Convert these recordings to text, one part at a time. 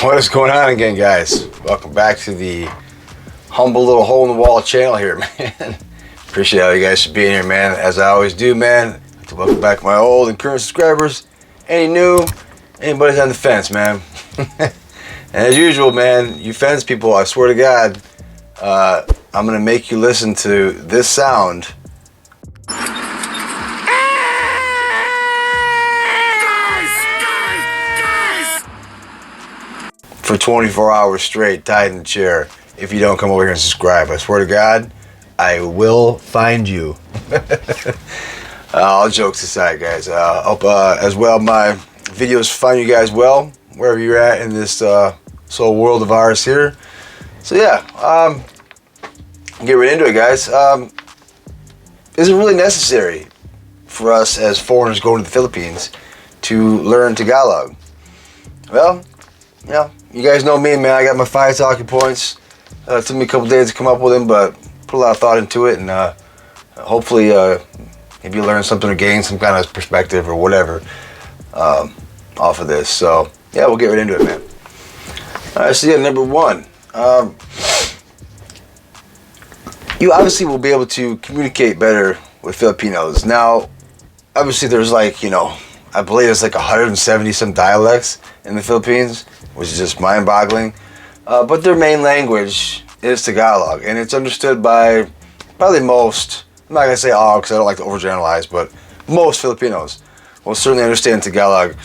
What is going on again, guys? Welcome back to the humble little hole in the wall channel here, man. Appreciate all you guys for being here, man. As I always do, man. I'd like to welcome back my old and current subscribers. Any new, anybody's on the fence, man. And as usual, man, you fence people, I swear to God, I'm gonna make you listen to this sound for 24 hours straight, tied in the chair, if you don't come over here and subscribe. I swear to God, I will find you. All jokes aside, guys. Hope as well my videos find you guys well, wherever you're at in this soul world of ours here. So yeah, get right into it, guys. Is it really necessary for us as foreigners going to the Philippines to learn Tagalog? Well, you know, you guys know me, man. I got my 5 talking points. It took me a couple days to come up with them, but put a lot of thought into it, and hopefully maybe you learn something or gain some kind of perspective or whatever off of this. So yeah, we'll get right into it, man. All right, so yeah, number 1. You obviously will be able to communicate better with Filipinos. Now, obviously there's like, you know, I believe there's like 170 some dialects in the Philippines, which is just mind-boggling. But their main language is Tagalog, and it's understood by probably most, I'm not going to say all because I don't like to overgeneralize, but most Filipinos will certainly understand Tagalog.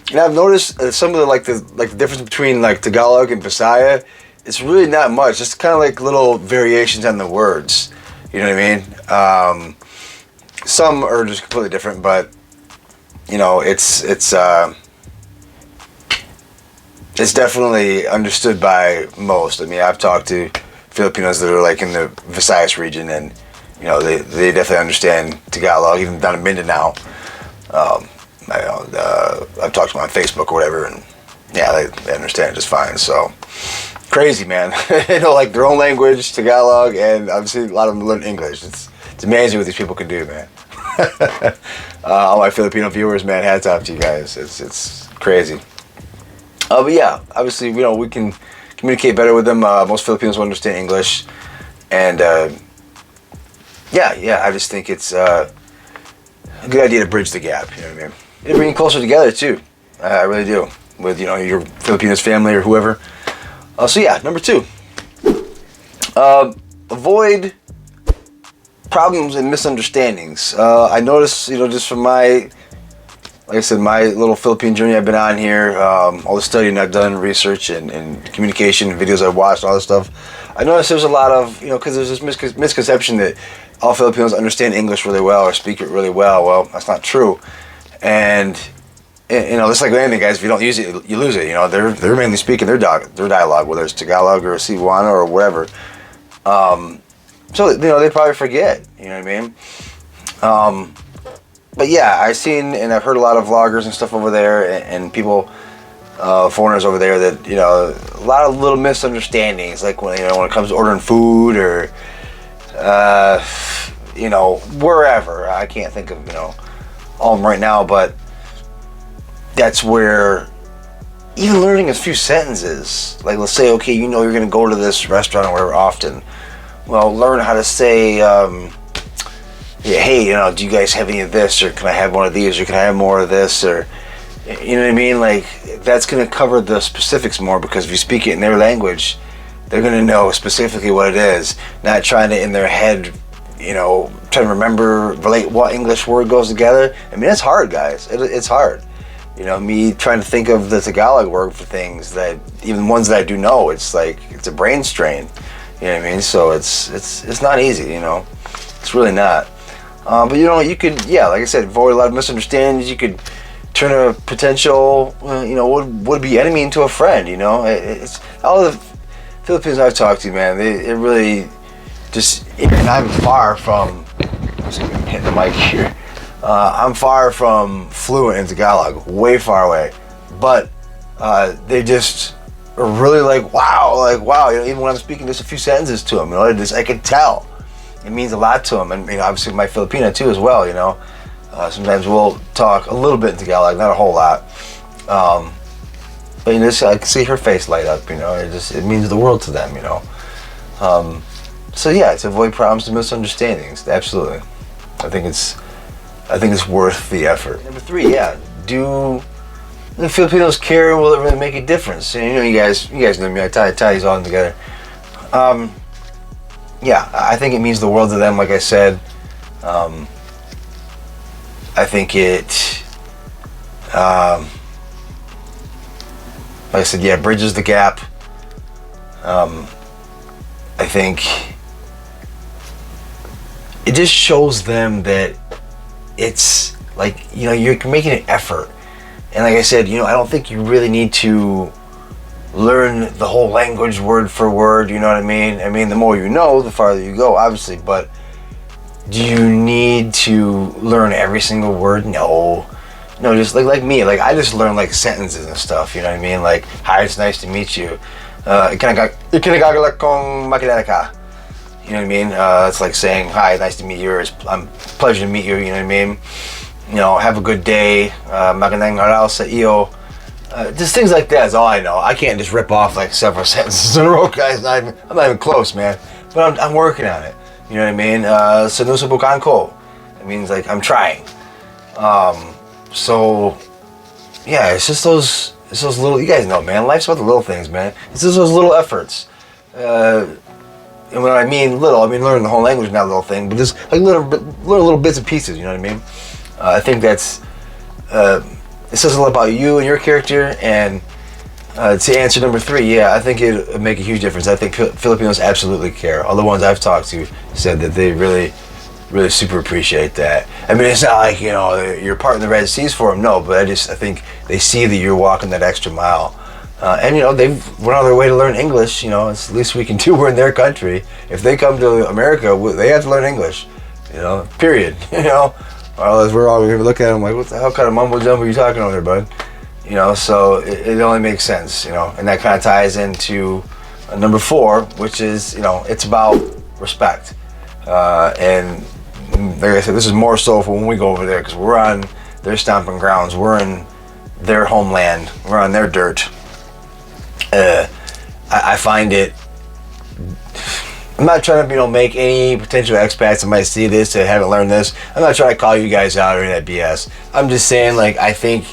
And I've noticed some of the difference between like Tagalog and Bisaya, it's really not much. It's kind of like little variations on the words. You know what I mean? Some are just completely different, but you know, it's definitely understood by most. I mean, I've talked to Filipinos that are like in the Visayas region, and you know, they definitely understand Tagalog, even down in Mindanao. I've talked to them on Facebook or whatever, and yeah, they understand it just fine. So crazy, man. You know, like their own language, Tagalog, and obviously a lot of them learn English. It's amazing what these people can do, man. All my Filipino viewers, man, hats off to you guys. It's crazy. But yeah, obviously, you know, we can communicate better with them. Most Filipinos will understand English, and yeah, I just think it's a good idea to bridge the gap. You know what I mean? And bring it closer together too. I really do, with, you know, your Filipinos family or whoever. So yeah, number 2, avoid problems and misunderstandings. I noticed, you know, just from my, like I said, my little Philippine journey I've been on here, all the studying I've done, research and communication, videos I've watched, all this stuff, I noticed there's a lot of, you know, because there's this misconception that all Filipinos understand English really well or speak it really well. Well, that's not true. And you know, just like anything, guys, if you don't use it, you lose it. You know, they're mainly speaking their dialogue, whether it's Tagalog or Cebuano or whatever. So, you know, they probably forget. You know what I mean? But yeah, I've seen and I've heard a lot of vloggers and stuff over there, and people, foreigners over there, that, you know, a lot of little misunderstandings, like when, you know, when it comes to ordering food or, you know, wherever. I can't think of, you know, all of them right now, but that's where even learning a few sentences, like let's say, okay, you know, you're going to go to this restaurant or whatever often. Well, learn how to say, yeah, hey, you know, do you guys have any of this, or can I have one of these, or can I have more of this, or, you know what I mean? Like, that's going to cover the specifics more, because if you speak it in their language, they're going to know specifically what it is, not trying to, in their head, you know, trying to remember, relate what English word goes together. I mean, it's hard, guys. It's hard. You know, me trying to think of the Tagalog word for things that, even ones that I do know, it's like, it's a brain strain. You know what I mean? So it's not easy, you know. It's really not. But, you know, you could, yeah, like I said, avoid a lot of misunderstandings. You could turn a potential, you know, would be enemy into a friend, you know. It's all the Filipinos I've talked to, man, it really just, and I'm far from, I'm hitting the mic here. I'm far from fluent in Tagalog, way far away. But they just are really like, wow, you know, even when I'm speaking just a few sentences to them, you know, I can tell. It means a lot to them, and, you know, obviously my Filipina too as well, you know. Sometimes we'll talk a little bit in Tagalog, not a whole lot. But I can see her face light up. It means the world to them. So yeah, to avoid problems and misunderstandings. Absolutely, I think it's worth the effort. Number 3, yeah, do the Filipinos care? Will it really make a difference? You guys know me. I tie these all together. Yeah, I think it means the world to them. Like I said, I think it, like I said, yeah, bridges the gap. I think it just shows them that it's like, you're making an effort. And like I said, I don't think you really need to learn the whole language word for word, you know what I mean? I mean, the more you know, the farther you go, obviously, but do you need to learn every single word? No, just like me, like I just learn like sentences and stuff, you know what I mean? Like, hi, it's nice to meet you. Ikinagagalak kong makilala ka. You know what I mean? It's like saying, hi, nice to meet you, or I'm pleasure to meet you, you know what I mean? Have a good day, magandang araw sa iyo. Just things like that is all I know. I can't just rip off like several sentences in a row, guys. I'm not even close, man. But I'm working on it. You know what I mean? Sinusubukan ko. It means like I'm trying. So yeah, it's just those little. You guys know, man. Life's about the little things, man. It's just those little efforts. And when I mean little, I mean learning the whole language, not a little thing, but just like little bits and pieces. You know what I mean? I think that's. It says a lot about you and your character. And to answer number 3, yeah, I think it would make a huge difference. I think Filipinos absolutely care. All the ones I've talked to said that they really, really super appreciate that. I mean, it's not like, you're part of the Red Seas for them, no, but I think they see that you're walking that extra mile. And, they've went on their way to learn English. It's the least we can do. We're in their country. If they come to America, they have to learn English, period, Or else we're all going to look at them like, what the hell kind of mumbo jumbo are you talking over there, bud? So it only makes sense, and that kind of ties into number 4, which is, it's about respect. And like I said, this is more so for when we go over there, because we're on their stomping grounds. We're in their homeland. We're on their dirt. I find it, I'm not trying to, make any potential expats that might see this that haven't learned this. I'm not trying to call you guys out or any of that BS. I'm just saying, like, I think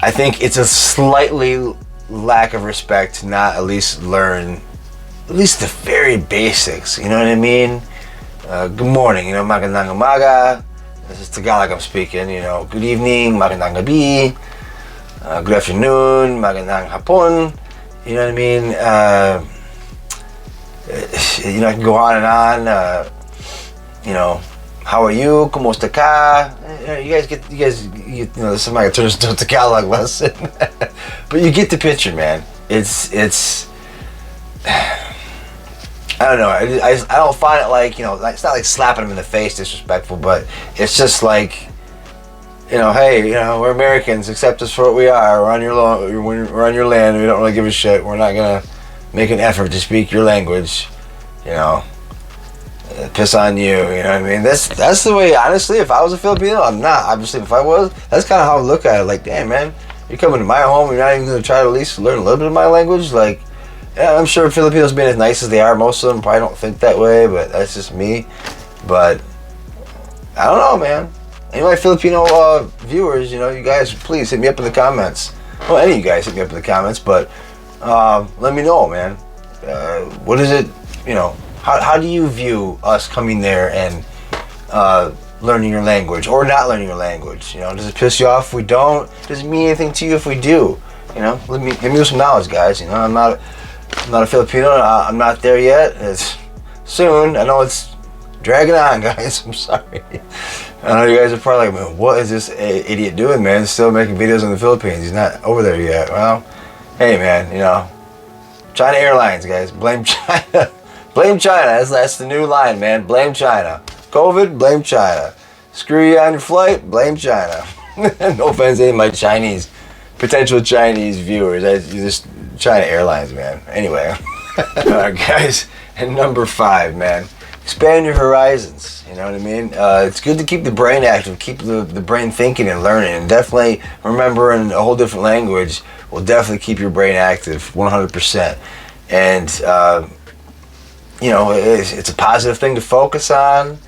it's a slightly lack of respect to not at least learn at least the very basics. You know what I mean? Good morning, magandang umaga. This is Tagalog I'm speaking. Good evening, magandang gabi. Good afternoon, magandang hapon. You know what I mean? I can go on and on. How are you? Kumusta ka? You guys get, this might turn into a Tagalog lesson. But you get the picture, man. It's I don't know. I don't find it like, it's not like slapping them in the face disrespectful, but it's just like, hey, we're Americans, accept us for what we are. We're on your land. We don't really give a shit. We're not gonna make an effort to speak your language. Piss on you. You know what I mean? That's the way. Honestly, if I was a Filipino, I'm not. Obviously, if I was, that's kind of how I look at it. Like, damn, man, you're coming to my home. You're not even gonna try to at least learn a little bit of my language. Like, yeah, I'm sure Filipinos being as nice as they are, most of them probably don't think that way. But that's just me. But I don't know, man. Any of my Filipino viewers, you guys, please hit me up in the comments. Well, any of you guys hit me up in the comments, but let me know, man. What is it, how do you view us coming there and learning your language or not learning your language? Does it piss you off if we don't? Does it mean anything to you if we do? Let me give me some knowledge, guys. I'm not a Filipino. I'm not there yet. It's soon. I know it's dragging on, guys. I'm sorry. I know you guys are probably like, man, what is this idiot doing, man? He's still making videos in the Philippines. He's not over there yet. Well, hey, man, China Airlines, guys. Blame China. Blame China. That's the new line, man. Blame China. COVID, blame China. Screw you on your flight, blame China. No offense to any of my potential Chinese viewers. Just China Airlines, man. Anyway. Alright, guys. And number 5, man. expand your horizons. You know what I mean? It's good to keep the brain active, keep the brain thinking and learning, and definitely remembering a whole different language will definitely keep your brain active 100%. And you know, it's a positive thing to focus on.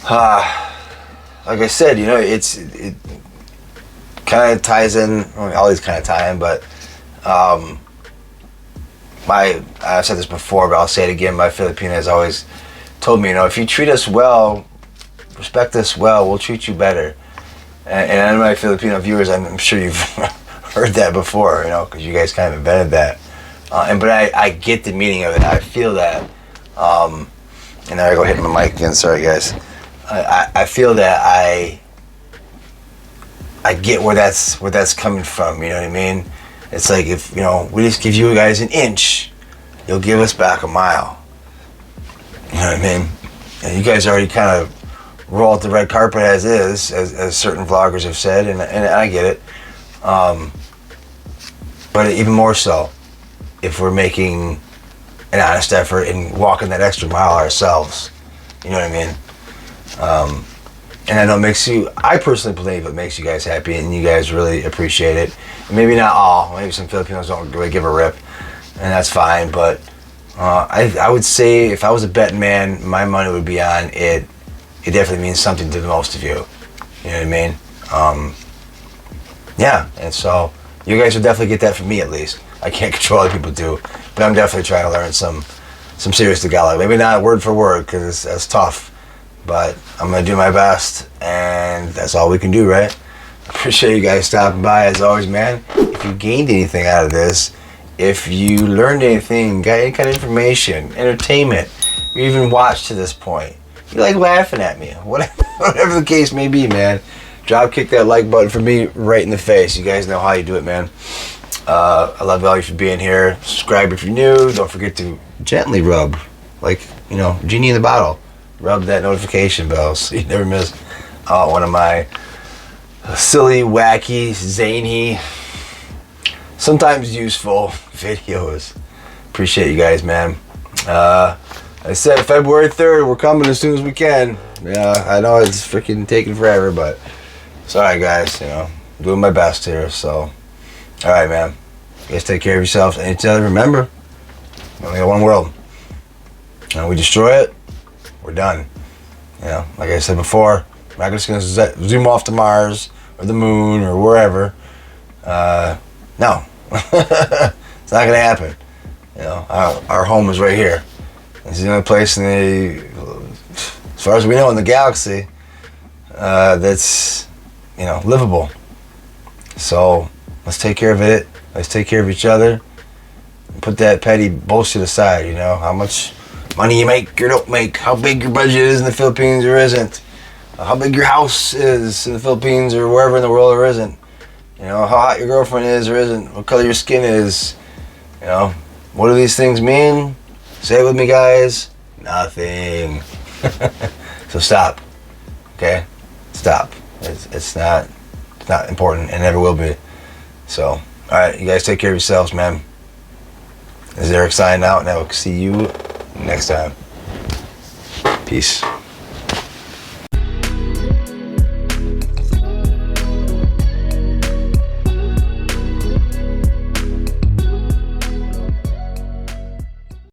Like I said, you know, it kind of ties in. Well, all these kind of tie in, but I've said this before, but I'll say it again. My Philippine has always told me, you know, if you treat us well, respect us well, we'll treat you better. And my Filipino viewers, I'm sure you've heard that before, you know, because you guys kind of invented that. But I get the meaning of it. I feel that. And there I go hitting my mic again. Sorry, guys. I feel that I get where that's coming from. You know what I mean? It's like, if, you know, we just give you guys an inch, you'll give us back a mile. You know what I mean? And you guys already kind of roll out the red carpet as is, as certain vloggers have said, and I get it. But even more so, if we're making an honest effort and walking that extra mile ourselves. You know what I mean? And I know it makes you, I personally believe it makes you guys happy and you guys really appreciate it. And maybe not all, maybe some Filipinos don't really give a rip, and that's fine, but I would say if I was a betting man, my money would be on it. It definitely means something to the most of you. You know what I mean? Yeah, and so you guys will definitely get that from me at least. I can't control other people do, but I'm definitely trying to learn some serious Tagalog. Maybe not word for word, because that's tough, but I'm going to do my best, and that's all we can do, right? Appreciate you guys stopping by, as always, man. If you gained anything out of this, if you learned anything, got any kind of information, entertainment, or even watched to this point, you like laughing at me, whatever the case may be, man, drop kick that like button for me right in the face. You guys know how you do it, man. I love all you for being here. Subscribe if you're new. Don't forget to gently rub, like, you know, genie in the bottle. Rub that notification bell so you never miss one of my silly, wacky, zany, sometimes useful videos. Appreciate you guys, man. I said February 3rd, we're coming as soon as we can. Yeah, I know it's freaking taking forever, but sorry, guys. You know, doing my best here. So, all right, man. You guys take care of yourselves and each other. Remember, we only got one world. And we destroy it, we're done. You know, like I said before, I'm not just gonna zoom off to Mars or the moon or wherever. No, it's not gonna happen. You know, our home is right here. This is the only place as far as we know in the galaxy, that's, you know, livable. So let's take care of it. Let's take care of each other. And put that petty bullshit aside. You know, how much money you make or don't make, how big your budget is in the Philippines or isn't, how big your house is in the Philippines or wherever in the world or isn't. You know, how hot your girlfriend is or isn't, what color your skin is. You know, what do these things mean? Say it with me, guys. Nothing. So stop. Okay? Stop. It's not important and never will be. So, alright, you guys take care of yourselves, man. This is Eric signing out, and I will see you next time. Peace.